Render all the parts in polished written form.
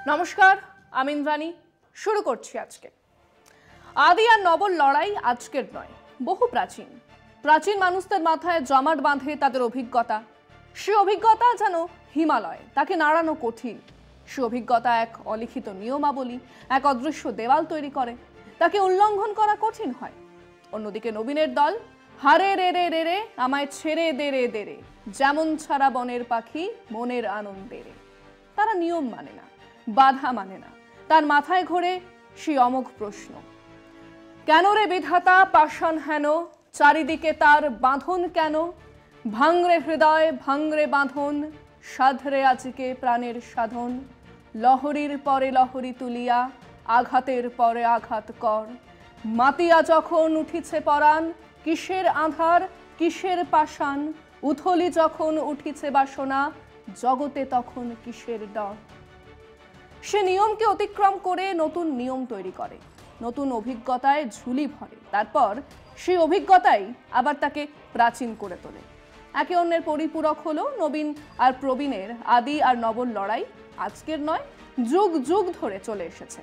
নমস্কার, আমি ইন্দ্রাণী। শুরু করছি আজকে। আদি আর নবর লড়াই আজকের নয়, বহু প্রাচীন। প্রাচীন মানুষদের মাথায় জমাট বাঁধে তাদের অভিজ্ঞতা। সে অভিজ্ঞতা যেন হিমালয়, তাকে নাড়ানো কঠিন। সে অভিজ্ঞতা এক অলিখিত নিয়মাবলী, এক অদৃশ্য দেওয়াল তৈরি করে, তাকে উল্লঙ্ঘন করা কঠিন হয়। অন্যদিকে নবীনের দল, হারে রে রে রে রে আমায় ছেড়ে দে রে দে রে, যেমন ছাড়া বনের পাখি মনের আনন্দে রে। তারা নিয়ম মানে না, বাধা মানে না। তার মাথায় ঘোরে সেই অমোঘ প্রশ্ন, কেন রে বিধাতা পাষাণ হেন, চারিদিকে তার বাঁধন কেন? ভাঙরে হৃদয় ভাঙরে বাঁধন, সাধরে আজকে প্রাণের সাধন। লহরীর পরে লহরী তুলিয়া, আঘাতের পরে আঘাত কর। মাতিয়া যখন উঠিছে পরাণ, কিসের আধার কিসের পাষাণ? উথলি যখন উঠিছে বাসনা, জগতে তখন কিসের ডর? সে নিয়মকে অতিক্রম করে নতুন নিয়ম তৈরি করে, নতুন অভিজ্ঞতায় ঝুলি ভরে। তারপর সেই অভিজ্ঞতাই আবার তাকে প্রাচীন করে তোলে। একে অন্যের পরিপূরক হলো নবীন আর প্রবীণের আদি আর নবর লড়াই আজকের নয়, যুগ যুগ ধরে চলে এসেছে।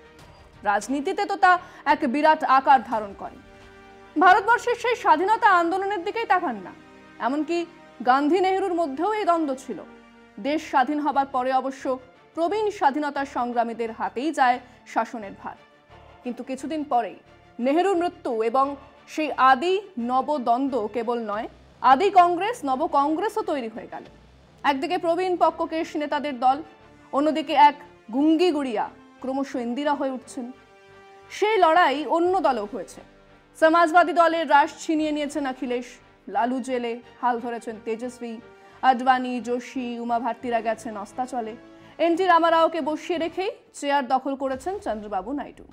রাজনীতিতে তো তা এক বিরাট আকার ধারণ করে। ভারতবর্ষের সেই স্বাধীনতা আন্দোলনের দিকেই তাকান না, এমনকি গান্ধী নেহরুর মধ্যেও এই দ্বন্দ্ব ছিল। দেশ স্বাধীন হবার পরে অবশ্য প্রবীণ স্বাধীনতা সংগ্রামীদের হাতেই যায় শাসনের ভার। কিন্তু কিছুদিন পরেই নেহরুর মৃত্যু এবং সেই আদি নব দ্বন্দ্ব কেবল নয়, আদি কংগ্রেস নব কংগ্রেসও তৈরি হয়ে গেল। একদিকে প্রবীণ পক্ষকেশ নেতাদের দল, অন্যদিকে এক গুঙ্গি গুড়িয়া ক্রমশ ইন্দিরা হয়ে উঠছেন। সেই লড়াই অন্য দলেও হয়েছে। সমাজবাদী দলের রাশ ছিনিয়ে নিয়েছেন অখিলেশ, লালু জেলে, হাল ধরেছেন তেজস্বী, আডবাণী, যোশী, উমা ভারতীরা গেছেন অস্তাচলে। এনটি রামারাওকে বসিয়ে রেখেই চেয়ার দখল করেছেন চন্দ্রবাবু নাইডু।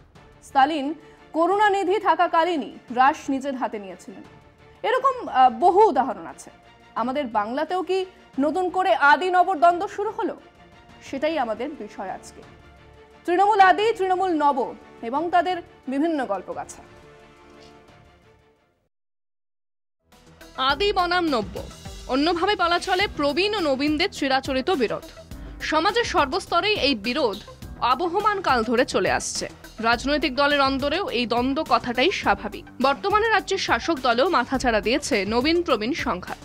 স্টালিন করুণানিধি থাকাকালীনই রাশ নিজের হাতে নিয়েছিলেন। এরকম বহু উদাহরণ আছে। আমাদের বাংলাতেও কি নতুন করে আদি নবর দ্বন্দ্ব শুরু হলো? সেটাই আমাদের বিষয় আজকে। তৃণমূল আদি, তৃণমূল নব এবং তাদের বিভিন্ন গল্পগাছা। আদি বনাম নব্য, অন্যভাবে বলা চলে প্রবীণ ও নবীনদের চিরাচরিত বিরোধ। সমাজের সর্বস্তরেই এই বিরোধ আবহমান কাল ধরে চলে আসছে। রাজনৈতিক দলের অন্দরেও এই দ্বন্দ্ব কথাটাই স্বাভাবিক। বর্তমানে রাজ্যের শাসক দলেও মাথাচাড়া দিয়েছে নবীন প্রবীণ সংঘাত।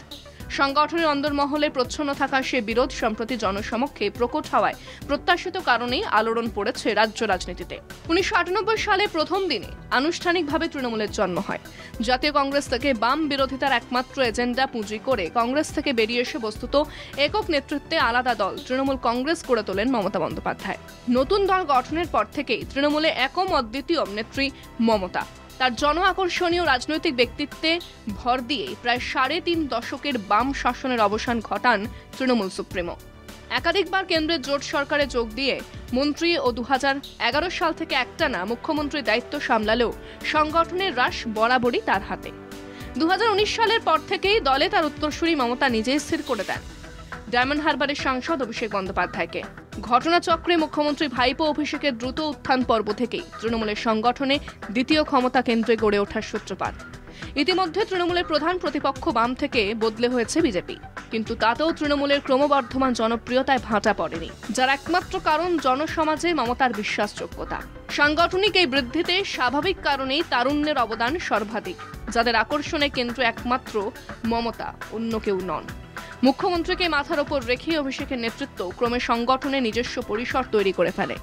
সংগঠনের অন্দরমহলে প্রচ্ছন্ন থাকা সে বিরোধ সম্প্রতি জনসমক্ষে প্রকট হওয়ায় প্রত্যাশিত কারণেই আলোড়ন পড়েছে রাজ্য রাজনীতিতে। 1998 সালে প্রথম দিনে আনুষ্ঠানিকভাবে তৃণমূলের জন্ম হয়। জাতীয় কংগ্রেস থেকে বাম বিরোধিতার একমাত্র এজেন্ডা পুঁজি করে কংগ্রেস থেকে বেরিয়ে এসে বস্তুত একক নেতৃত্বে আলাদা দল তৃণমূল কংগ্রেস গড়ে তোলেন মমতা বন্দ্যোপাধ্যায়। নতুন দল গঠনের পর থেকেই তৃণমূলে একম অদ্বিতীয় নেত্রী মমতা। তার জন আকর্ষণীয় রাজনৈতিক ব্যক্তিত্বে ভর দিয়ে প্রায় 3.5 দশকের বাম শাসনের অবসান ঘটান তৃণমূল সুপ্রিমো। একাধিকবার কেন্দ্রের জোট সরকারে যোগ দিয়ে মন্ত্রী ও 2011 সাল থেকে একটানা মুখ্যমন্ত্রীর দায়িত্ব সামলালেও সংগঠনের রাশ বরাবরই তার হাতে। 2019 সালের পর থেকেই দলে তার উত্তরসূরি মমতা নিজেই স্থির করে দেন ডায়মন্ড হারবারের সাংসদ অভিষেক বন্দ্যোপাধ্যায়কে। ঘটনাচক্রে মুখ্যমন্ত্রী ভাইপো অভিষেকের দ্রুত উত্থান পর্ব থেকেই তৃণমূলের সংগঠনে দ্বিতীয় ক্ষমতা কেন্দ্রে গড়ে ওঠার সূত্রপাত। ইতিমধ্যে তৃণমূলের প্রধান প্রতিপক্ষ বাম থেকে বদলে হয়েছে বিজেপি, কিন্তু তাতেও তৃণমূলের ক্রমবর্ধমান জনপ্রিয়তায় ভাঁটা পড়েনি, যার একমাত্র কারণ জনসমাজে মমতার বিশ্বাসযোগ্যতা। সাংগঠনিক এই বৃদ্ধিতে স্বাভাবিক কারণেই তারুণ্যের অবদান সর্বাধিক, যাদের আকর্ষণে কেন্দ্র একমাত্র মমতা, অন্য কেউ নন। মুখ্যমন্ত্রীকে মাথার ওপর রেখে অভিষেকের নেতৃত্ব ক্রমে সংগঠনে নিজস্ব পরিসর তৈরি করে ফেলে।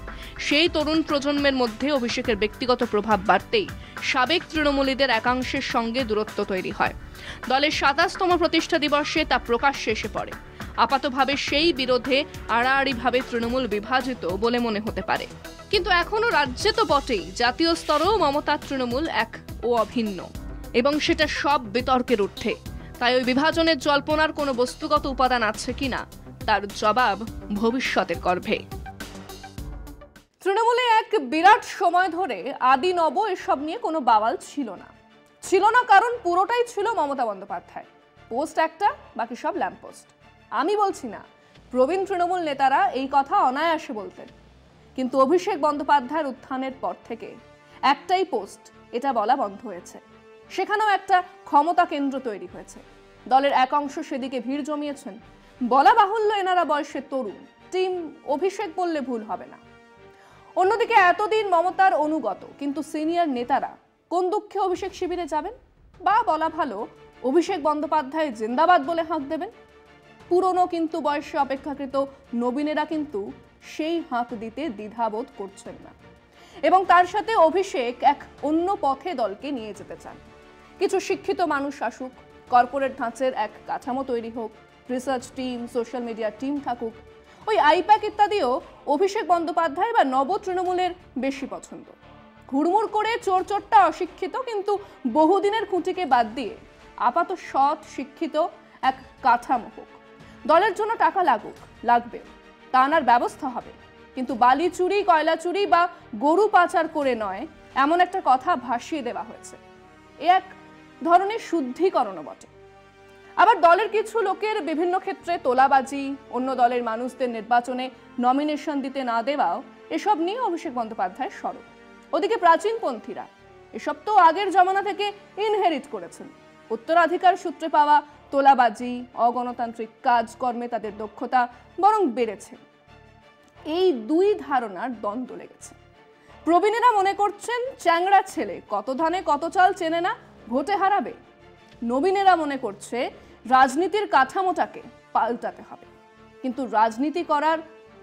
সেই তরুণ প্রজন্মের মধ্যে অভিষেকের ব্যক্তিগত প্রভাব বাড়তেই সাবেক তৃণমূলীদের একাংশের সঙ্গে দূরত্ব তৈরি হয়। দলের 27তম প্রতিষ্ঠা দিবসে তা প্রকাশ্যে এসে পড়ে। আপাতভাবে সেই বিরোধে আড়াআড়িভাবে তৃণমূল বিভাজিত বলে মনে হতে পারে, কিন্তু এখনো রাজ্যে তো বটেই, জাতীয় স্তরেও মমতার তৃণমূল এক ও অভিন্ন, এবং সেটা সব বিতর্কের ঊর্ধ্বে। তাই ওই বিভাজনের জল্পনার কোনো বস্তুগত উপাদান আছে কিনা তার জবাব ভবিষ্যতের গর্ভে। তৃণমূলে এক বিরাট সময় ধরে আদি নব এসব নিয়ে কোনো বাওয়াল ছিল না, কারণ পুরোটাই ছিল মমতা বন্দ্যোপাধ্যায়। পোস্ট একটা, বাকি সব ল্যাম্পপোস্ট। আমি বলছি না, প্রবীণ তৃণমূল নেতারা এই কথা অনায়াসে বলতেন, কিন্তু অভিষেক বন্দ্যোপাধ্যায়ের উত্থানের পর থেকে একটাই পোস্ট, এটা বলা বন্ধ হয়েছে। সেখানেও একটা ক্ষমতা কেন্দ্র তৈরি হয়েছে। দলের এক অংশ সেদিকে ভিড় জমিয়েছেন। বলা বাহুল্য এনারা বয়সে তরুণ, টিম অভিষেক বললে ভুল হবে না। অন্যদিকে এতদিন মমতার অনুগত কিন্তু সিনিয়র নেতারা কোন দুঃখে অভিষেক শিবিরে যাবেন, বা বলা ভালো অভিষেক বন্দ্যোপাধ্যায় জিন্দাবাদ বলে হাঁক দেবেন? পুরনো কিন্তু বয়সে অপেক্ষাকৃত নবীনেরা কিন্তু সেই হাঁক দিতে দ্বিধাবোধ করছেন না, এবং তার সাথে অভিষেক এক অন্য পথে দলকে নিয়ে যেতে চান। কিছু শিক্ষিত মানুষ আসুক, কর্পোরেট ধাঁচের এক কাঠামো তৈরি হোক, research team, social media team থাকুক, ওই আইপ্যাক ইত্যাদিও অভিষেক বন্দ্যোপাধ্যায় বা নব তৃণমূলের বেশি পছন্দ। হুড়মুড় করে চোরচোরটা অশিক্ষিত কিন্তু বহুদিনের খুঁটিকে বাদ দিয়ে আপাত সৎ শিক্ষিত এক কাঠামো হোক। দলের জন্য টাকা লাগবে, তা আনার ব্যবস্থা হবে, কিন্তু বালি চুরি, কয়লা চুরি বা গরু পাচার করে নয়, এমন একটা কথা ভাসিয়ে দেওয়া হয়েছে। এ এক ধরনের শুদ্ধিকরণও বটে। আবার দলের কিছু লোকের বিভিন্ন ক্ষেত্রে তোলাবাজি, অন্য দলের মানুষদের নির্বাচনে নমিনেশন দিতে না দেওয়াও এসব নিয়ে অভিষেক বন্দ্যোপাধ্যায় সরব। ওদিকে প্রাচীনপন্থীরা এসব তো আগের জমানা থেকে ইনহেরিট করেছেন। উত্তরাধিকার সূত্রে পাওয়া তোলাবাজি, অগণতান্ত্রিক কাজকর্মে তাদের দক্ষতা বরং বেড়েছে। এই দুই ধারণার দ্বন্দ্ব লেগেছে। প্রবীণেরা মনে করছেন চ্যাংড়া ছেলে কত ধানে কত চাল চেনে না, ভোটে হারাবে। নবীনেরা মনে করছে রাজনীতির কাঠামোটাকে পাল্টাতে হবে, কিন্তু রাজনীতি করার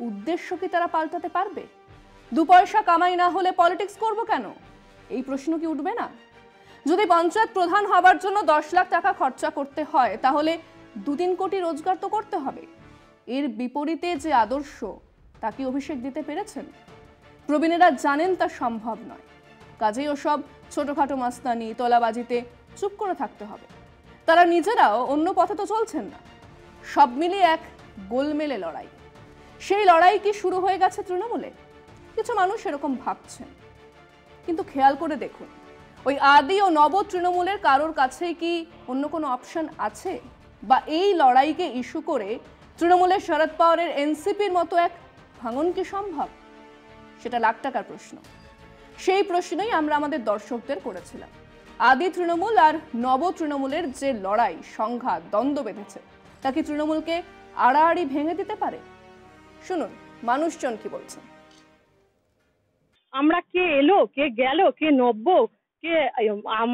উদ্দেশ্য কি তারা পাল্টাতে পারবে? দু পয়সা কামাই না হলে পলিটিক্স করব কেন, এই প্রশ্ন কি উঠবে না? যদি পঞ্চায়েত প্রধান হবার জন্য 10 লাখ টাকা খরচা করতে হয়, তাহলে 2-3 কোটি রোজগার তো করতে হবে। এর বিপরীতে যে আদর্শ, তা কি অভিষেক দিতে পেরেছেন? প্রবীণেরা জানেন তা সম্ভব নয়, কাজেই ওসব ছোটখাটো মাস্তানি, তোলাবাজিতে চুপ করে থাকতে হবে। তারা নিজেরাও অন্য পথে তো চলছেন না। সব মিলিয়ে এক গোলমেলে লড়াই। সেই লড়াই কি শুরু হয়ে গেছে তৃণমূলে? কিছু মানুষ এরকম ভাবছেন, কিন্তু খেয়াল করে দেখুন, ওই আদি ও নব তৃণমূলের কারোর কাছেই কি অন্য কোনো অপশন আছে? বা এই লড়াইকে ইস্যু করে তৃণমূলের শরদ পাওয়ারের এনসিপির মতো এক ভাঙন কি সম্ভব? সেটা লাখ টাকার প্রশ্ন। সেই প্রশ্নই আমরা আমাদের দর্শকদের করেছিলাম। আদি তৃণমূল আর নব তৃণমূলের যে লড়াই, সংঘাত, দ্বন্দ্ব বেঁধেছে, তা কি তৃণমূলকে আড়াআড়ি ভেঙে দিতে পারে? শুনুন মানুষজন কি বলছেন। আমরা কে এলো, কে গেল, কে নব্য, কে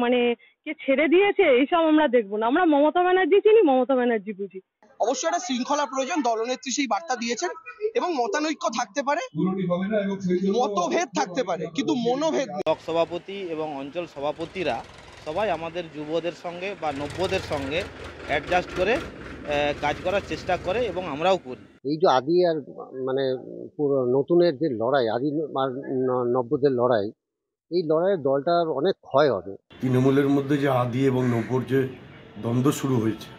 মানে কে ছেড়ে দিয়েছে, এইসব আমরা দেখবো না। আমরা মমতা ব্যানার্জি চিনি, মমতা ব্যানার্জি বুঝি। অবশ্যই একটা শৃঙ্খলা প্রয়োজন, দলনেত্রী সেই বার্তা দিয়েছেন, এবং মতানৈক্য থাকতে পারে, মতভেদ থাকতে পারে, কিন্তু মনোভেদ। ব্লক সভাপতি এবং অঞ্চল সভাপতিরা সবাই আমাদের যুবদের সঙ্গে বা নব্যদের সঙ্গে অ্যাডজাস্ট করে কাজ করার চেষ্টা করে, এবং আমরাও করি। এই যে আদি আর মানে পুরো নতুনের যে লড়াই, আদি আর নব্যদের লড়াই, এই লড়াইয়ের দলটার অনেক ক্ষয় হবে। তৃণমূলের মধ্যে যে আদি এবং নব্যর যে দ্বন্দ্ব শুরু হয়েছে,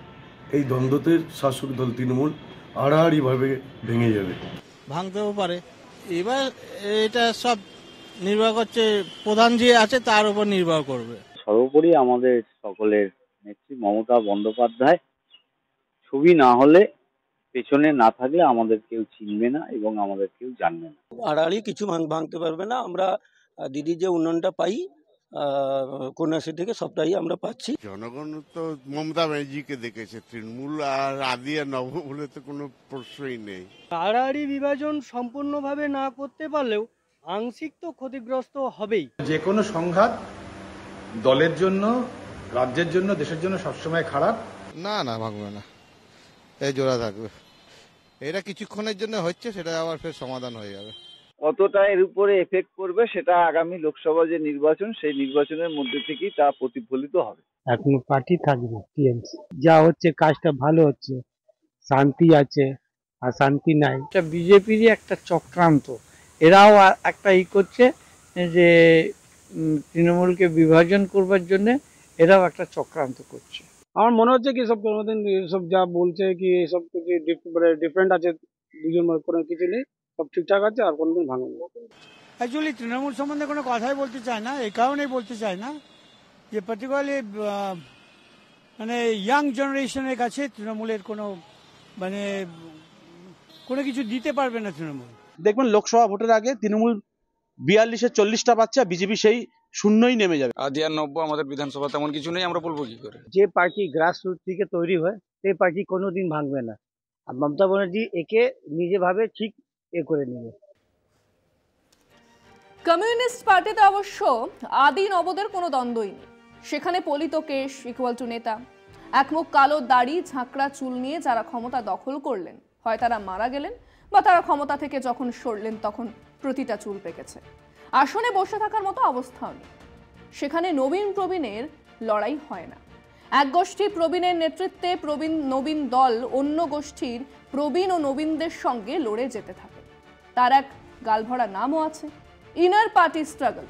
এই দ্বন্দ্বতে শাসক দল তৃণমূল আড়াআড়িভাবে ভেঙে যাবে, ভাঙতেও পারে। এবার এটা সব নির্ভর করছে প্রধান যে আছে তার উপর নির্ভর করবে। সর্বোপরি আমাদের সকলের নেত্রী মমতা বন্দ্যোপাধ্যায় ছবি না হলে, পেছনে না থাকলে আমাদের কেউ চিনবে না এবং আমাদের কেউ জানবে না। আড়াআড়ি কিছু ভাঙতে পারবে না। আমরা দিদির যে উন্নয়নটা পাই কন্যাশ্রী থেকে, সবটাই আমরা পাচ্ছি। জনগণ তো মমতা ব্যানার্জিকে দেখেছে, তৃণমূল আর আদি আর নব বলে তো কোনো প্রশ্নই নেই। আড়াআড়ি বিভাজন সম্পূর্ণভাবে না করতে পারলেও আংশিক তো ক্ষতিগ্রস্ত হবেই। যে কোনো সংঘাত দলের জন্য, রাজ্যের জন্য, দেশের জন্য সবসময় খারাপ। না না, ভাঙবে না, এই জোড়া থাকবে। এটা কিছুক্ষণের জন্য হচ্ছে, সেটা আবার ফের সমাধান হয়ে যাবে। কতটা এর উপরে এফেক্ট করবে সেটা আগামী লোকসভা যে নির্বাচন, সেই নির্বাচনের মধ্যে থেকেই তা প্রতিফলিত হবে। এখনো পার্টি থাকবে টিএমসি, যা হচ্ছে কাজটা ভালো হচ্ছে, শান্তি আছে আর শান্তি নাই। এটা বিজেপিরই একটা চক্রান্ত। এরাও একটা করছে যে তৃণমূলকে বিভাজন করবার জন্য এরাও একটা চক্রান্ত করছে। আমার মনে হচ্ছে কি সব সব যা বলছে কি এসব কিছু ডিফারেন্ট আছে, দুজন কোনো কিছু নেই, সব ঠিকঠাক আছে, আর কোনোদিন ভাঙবে না। অ্যাকচুয়ালি তৃণমূল সম্বন্ধে কোনো কথাই বলতে চায় না, এই কারণেই বলতে চায় না যে পার্টিকুলারলি মানে ইয়াং জেনারেশনের কাছে তৃণমূলের কোনো মানে কোনো কিছু দিতে পারবে না তৃণমূল। দেখবেন লোকসভা ভোটের আগে তৃণমূল 42-এ 40টা পাচ্ছে, বিজেপি সেই শূন্যই নেমে যাবে। আদি আর নব্য আমাদের বিধানসভা তেমন কিছু নেই, আমরা বলবো কি করে? যে পার্টি গ্রাসরুট থেকে তৈরি হয় সেই পার্টি কোনোদিন ভাঙবে না, আর মমতা ব্যানার্জি একে নিজে ভাবে ঠিক করে নেবে। কমিউনিস্ট পার্টিতে অবশ্য আদি নবদের কোনো দ্বন্দ্বই নেই। সেখানে পলিত কেশ ইকুয়াল টু নেতা। একমুখ কালো দাড়ি ঝাঁকড়া চুল নিয়ে যারা ক্ষমতা দখল করলেন, হয় তারা মারা গেলেন বা তারা ক্ষমতা থেকে যখন সরলেন তখন প্রতিটা চুল পেকেছে। আসনে বসে থাকার মতো অবস্থাও নেই। সেখানে নবীন প্রবীণের লড়াই হয় না। এক গোষ্ঠী প্রবীণের নেতৃত্বে প্রবীণ নবীন দল অন্য গোষ্ঠীর প্রবীণ ও নবীনদের সঙ্গে লড়ে যেতে থাকে। তার এক গালভরা নামও আছে, ইনার পার্টি স্ট্রাগল।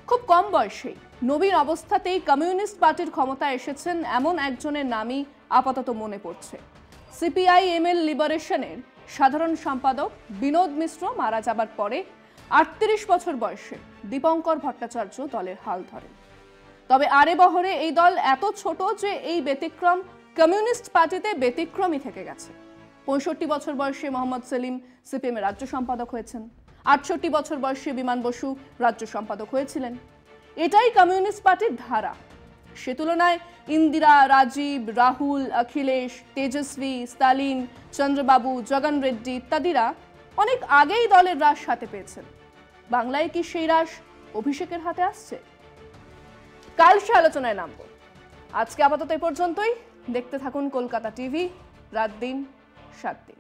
খুব কম বয়সেই নবীন অবস্থাতেই কমিউনিস্ট পার্টির ক্ষমতায় এসেছেন এমন একজনের নামই আপাতত মনে পড়ছে। সিপিআইএমএল লিবারেশনের সাধারণ সম্পাদক বিনোদ মিশ্র মারা যাবার পরে ৩৮ বছর বয়সে দীপঙ্কর ভট্টাচার্য দলের হাল ধরেন। তবে আরে বহরে এই দল এত ছোট যে এই ব্যতিক্রম কমিউনিস্ট পার্টিতে ব্যতিক্রমই থেকে গেছে। ৬৫ বছর বয়সে মোহাম্মদ সেলিম সিপিএম এর রাজ্য সম্পাদক হয়েছেন। ৬৮ বছর বয়সে বিমান বসু রাজ্য সম্পাদক হয়েছিলেন। এটাই কমিউনিস্ট পার্টির ধারা। সে তুলনায় ইন্দিরা, রাজীব, রাহুল, অখিলেশ, তেজস্বী, স্টালিন, চন্দ্রবাবু, জগন রেড্ডি ইত্যাদিরা অনেক আগেই দলের রাশ হাতে পেয়েছেন। বাংলায় কি সেই রাশ অভিষেকের হাতে আসছে? কাল সে আলোচনায় নামব। আজকে আপাতত এ পর্যন্তই। দেখতে থাকুন কলকাতা টিভি, রাত দিন ৭ দিন।